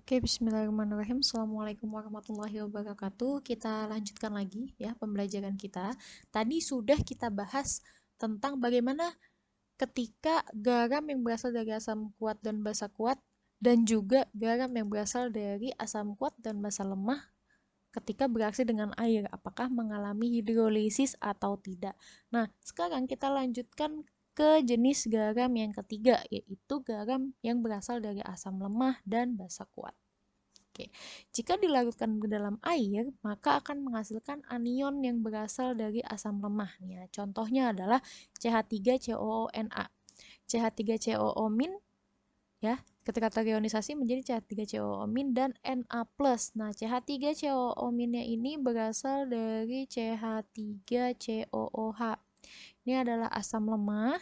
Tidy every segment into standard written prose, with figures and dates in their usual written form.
Oke, bismillahirrahmanirrahim. Assalamualaikum warahmatullahi wabarakatuh. Kita lanjutkan lagi ya pembelajaran kita. Tadi sudah kita bahas tentang bagaimana ketika garam yang berasal dari asam kuat dan basa kuat dan juga garam yang berasal dari asam kuat dan basa lemah ketika bereaksi dengan air, apakah mengalami hidrolisis atau tidak. Nah, sekarang kita lanjutkan ke jenis garam yang ketiga, yaitu garam yang berasal dari asam lemah dan basa kuat. Oke, jika dilarutkan ke dalam air, maka akan menghasilkan anion yang berasal dari asam lemah. Ya, contohnya adalah CH3COONA. CH3COO- ya, ketika terionisasi menjadi CH3COO- dan Na+. Nah, CH3COO-nya ini berasal dari CH3COOH. Ini adalah asam lemah.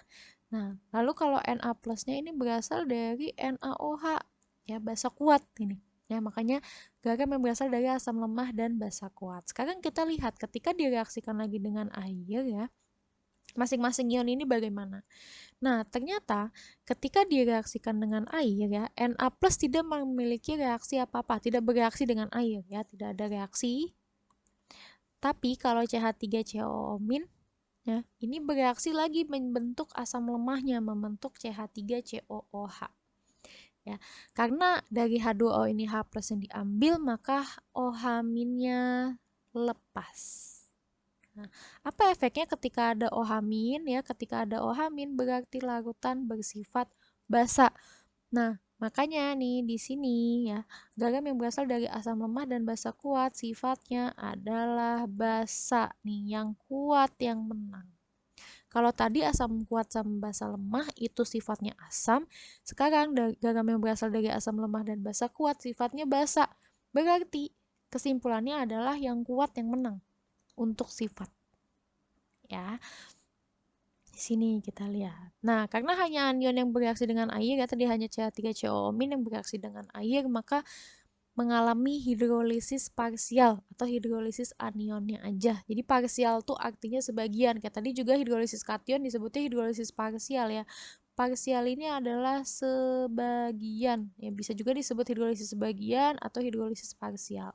Nah, lalu kalau Na+-nya ini berasal dari NaOH. Ya, basa kuat ini. Ya, makanya garam yang berasal dari asam lemah dan basa kuat. Sekarang kita lihat ketika direaksikan lagi dengan air ya, masing-masing ion ini bagaimana. Nah, ternyata ketika direaksikan dengan air ya, Na+ tidak memiliki reaksi apa-apa, tidak bereaksi dengan air ya, tidak ada reaksi. Tapi kalau CH3COO- ya, ini bereaksi lagi membentuk asam lemahnya, membentuk CH3COOH. Ya, karena dari H2O ini H+ yang diambil, maka OH- lepas. Nah, apa efeknya ketika ada OH-? Ya, ketika ada OH- berarti larutan bersifat basa. Nah, makanya nih di sini ya, garam yang berasal dari asam lemah dan basa kuat sifatnya adalah basa nih, yang kuat yang menang. Kalau tadi asam kuat sama basa lemah itu sifatnya asam, sekarang garam yang berasal dari asam lemah dan basa kuat sifatnya basa. Berarti kesimpulannya adalah yang kuat yang menang untuk sifat. Ya, di sini kita lihat. Nah, karena hanya anion yang bereaksi dengan air, ya tadi hanya CH3COO- yang bereaksi dengan air, maka mengalami hidrolisis parsial atau hidrolisis anionnya aja. Jadi parsial tuh artinya sebagian. Kayak tadi juga hidrolisis kation disebutnya hidrolisis parsial ya. Parsial ini adalah sebagian. Ya, bisa juga disebut hidrolisis sebagian atau hidrolisis parsial.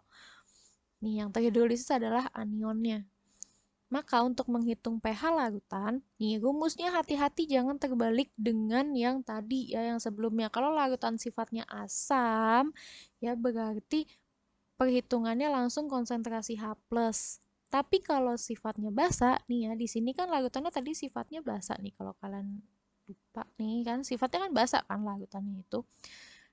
Nih, yang terhidrolisis adalah anionnya. Maka untuk menghitung pH larutan, nih rumusnya hati-hati jangan terbalik dengan yang tadi ya, yang sebelumnya. Kalau larutan sifatnya asam, ya berarti perhitungannya langsung konsentrasi H+. Tapi kalau sifatnya basa, nih ya, di sini kan larutannya tadi sifatnya basa nih, kalau kalian lupa nih kan, sifatnya kan basa kan larutannya itu.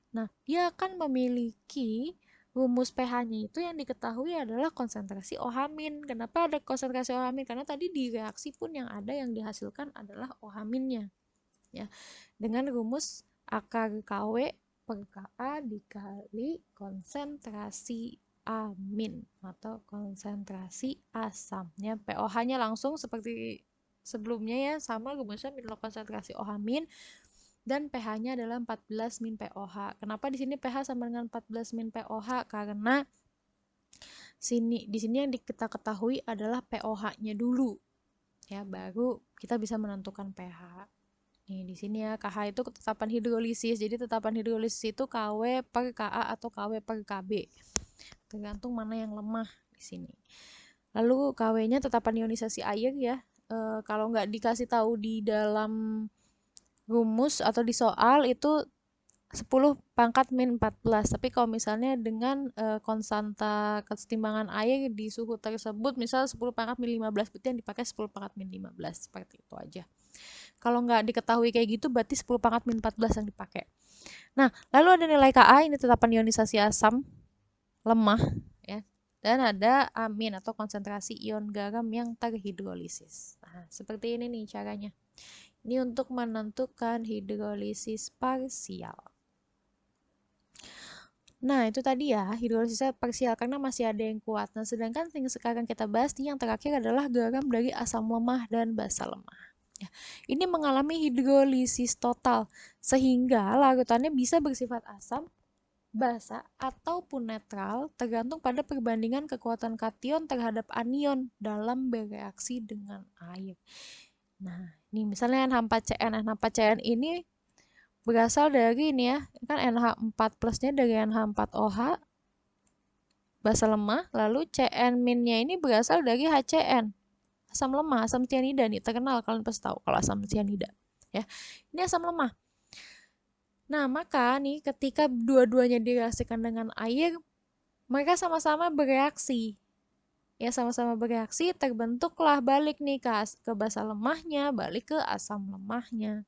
Nah, dia akan memiliki rumus pH-nya itu yang diketahui adalah konsentrasi OH-. Kenapa ada konsentrasi OH-? Karena tadi di reaksi pun yang ada yang dihasilkan adalah OH-nya. Ya, dengan rumus akar KW per Ka dikali konsentrasi amin atau konsentrasi asam. Ya, pOH-nya langsung seperti sebelumnya ya, sama rumusnya minus konsentrasi OH- dan pH-nya adalah 14 min pOH. Kenapa di sini pH sama dengan 14 min pOH? Karena di sini yang kita ketahui adalah pOH-nya dulu. Ya, baru kita bisa menentukan pH. Nih, di sini ya, KH itu ketetapan hidrolisis. Jadi tetapan hidrolisis itu KW per Ka atau KW per Kb. Tergantung mana yang lemah di sini. Lalu KW-nya tetapan ionisasi air ya. Kalau nggak dikasih tahu di dalam rumus atau di soal itu 10 pangkat min 14. Tapi kalau misalnya dengan konstanta kesetimbangan air di suhu tersebut misal 10 pangkat min 15, berarti yang dipakai 10 pangkat min 15, seperti itu aja. Kalau nggak diketahui kayak gitu berarti 10 pangkat min 14 yang dipakai. Nah, lalu ada nilai Ka, ini tetapan ionisasi asam lemah ya. Dan ada amin atau konsentrasi ion garam yang terhidrolisis. Nah, seperti ini nih caranya. Ini untuk menentukan hidrolisis parsial. Nah, itu tadi ya, hidrolisisnya parsial karena masih ada yang kuat. Nah, sedangkan yang sekarang kita bahas nih yang terakhir adalah garam dari asam lemah dan basa lemah. Ya, ini mengalami hidrolisis total sehingga larutannya bisa bersifat asam, basa, ataupun netral tergantung pada perbandingan kekuatan kation terhadap anion dalam bereaksi dengan air. Nah, ini misalnya NH4CN. NH4CN ini berasal dari ini ya, kan NH4 plusnya dari NH4OH, basa lemah, lalu CN-nya ini berasal dari HCN, asam lemah, asam cyanida nih, terkenal kalian pasti tahu kalau asam cyanida. Ya, ini asam lemah. Nah, maka nih ketika dua-duanya direaksikan dengan air, mereka sama-sama bereaksi. Ya, sama-sama bereaksi, terbentuklah balik nih ke basa lemahnya, balik ke asam lemahnya.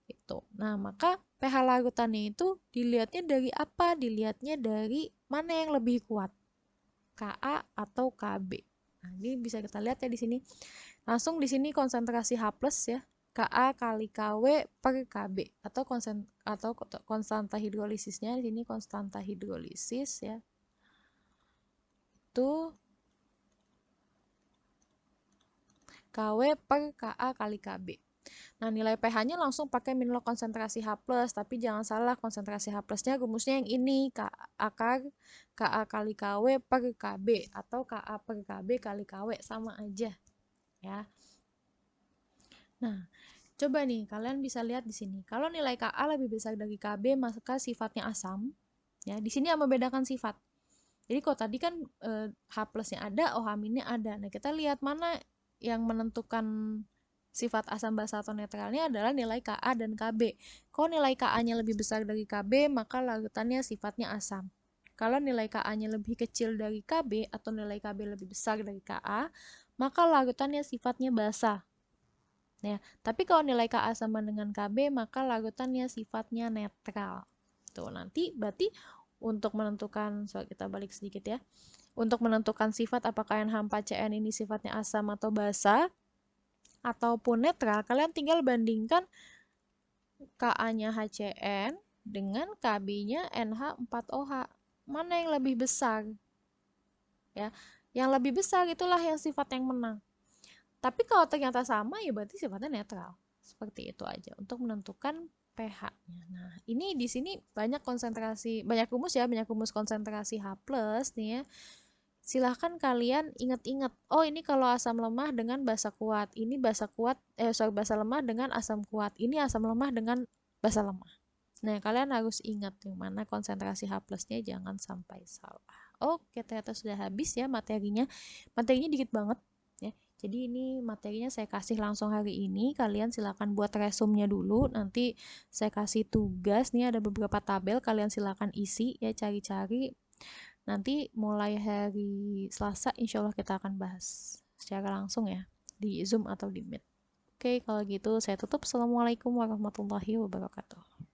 Gitu. Nah, maka pH larutannya itu dilihatnya dari apa? Dilihatnya dari mana yang lebih kuat, Ka atau Kb. Nah, ini bisa kita lihat ya di sini. Langsung di sini konsentrasi H+ ya. Ka kali Kw per Kb atau konstanta hidrolisisnya di sini konstanta hidrolisis ya. Itu Kw per Ka kali Kb. Nah, nilai pH-nya langsung pakai minlog konsentrasi H+, tapi jangan salah konsentrasi H+-nya rumusnya yang ini, Ka kali Kw per Kb atau Ka per Kb kali Kw, sama aja ya. Nah, coba nih kalian bisa lihat di sini. Kalau nilai Ka lebih besar dari Kb, maka sifatnya asam. Ya, di sini yang membedakan sifat. Jadi kalau tadi kan H+-nya ada, OH- ada. Nah, kita lihat mana yang menentukan sifat asam basa atau netralnya adalah nilai Ka dan Kb. Kalau nilai Ka-nya lebih besar dari Kb, maka larutannya sifatnya asam. Kalau nilai Ka-nya lebih kecil dari Kb atau nilai Kb lebih besar dari Ka, maka larutannya sifatnya basa. Ya, tapi kalau nilai Ka sama dengan Kb, maka larutannya sifatnya netral. Tuh, nanti berarti untuk menentukan, so kita balik sedikit ya. Untuk menentukan sifat apakah NH4CN ini sifatnya asam atau basa ataupun netral, kalian tinggal bandingkan Ka-nya HCN dengan Kb-nya NH4OH. Mana yang lebih besar? Ya, yang lebih besar itulah yang sifat yang menang. Tapi kalau ternyata sama, ya berarti sifatnya netral. Seperti itu aja untuk menentukan pH-nya. Nah, ini di sini banyak konsentrasi, banyak rumus ya, banyak rumus konsentrasi H+ nih ya. Silahkan kalian ingat-ingat. Oh, ini kalau asam lemah dengan basa kuat. Ini basa kuat, basa lemah dengan asam kuat. Ini asam lemah dengan basa lemah. Nah, kalian harus ingat yang mana konsentrasi H+-nya, jangan sampai salah. Oke, ternyata sudah habis ya materinya. Materinya dikit banget ya. Jadi ini materinya saya kasih langsung hari ini. Kalian silakan buat resumnya dulu. Nanti saya kasih tugas. Nih ada beberapa tabel. Kalian silakan isi ya, cari-cari. Nanti mulai hari Selasa insya Allah kita akan bahas secara langsung ya. Di Zoom atau di Meet. Oke, kalau gitu saya tutup. Assalamualaikum warahmatullahi wabarakatuh.